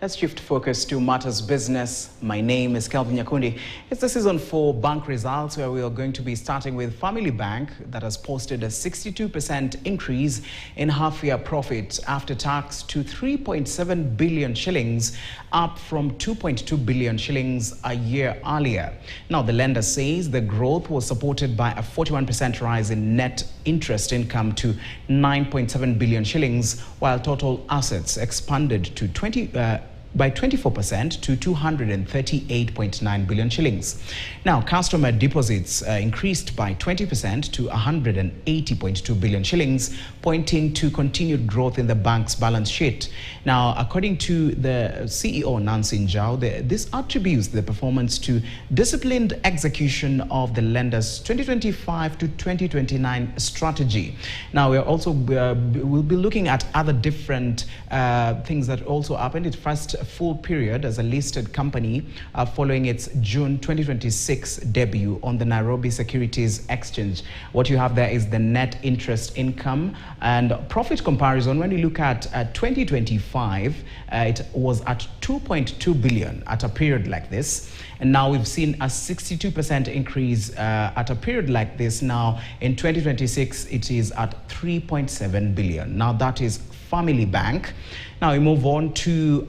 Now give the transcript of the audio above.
Let's shift focus to matters business. My name is Kelvin Nyakundi. It's the season 4 bank results where we are going to be starting with Family Bank that has posted a 62% increase in half-year profit after tax to 3.7 billion shillings, up from 2.2 billion shillings a year earlier. Now, the lender says the growth was supported by a 41% rise in net interest income to 9.7 billion shillings, while total assets expanded to by 24% to 238.9 billion shillings. Now, customer deposits increased by 20% to 180.2 billion shillings, pointing to continued growth in the bank's balance sheet. Now, according to the CEO, Nancy Njau, this attributes the performance to disciplined execution of the lender's 2025 to 2029 strategy. Now, we'll be looking at other different things that also happened. It first full period as a listed company following its June 2026 debut on the Nairobi Securities Exchange. What you have there is the net interest income and profit comparison. When you look at 2025, it was at 2.2 billion at a period like this. And now we've seen a 62% increase at a period like this. Now in 2026, it is at 3.7 billion. Now that is Family Bank. Now we move on to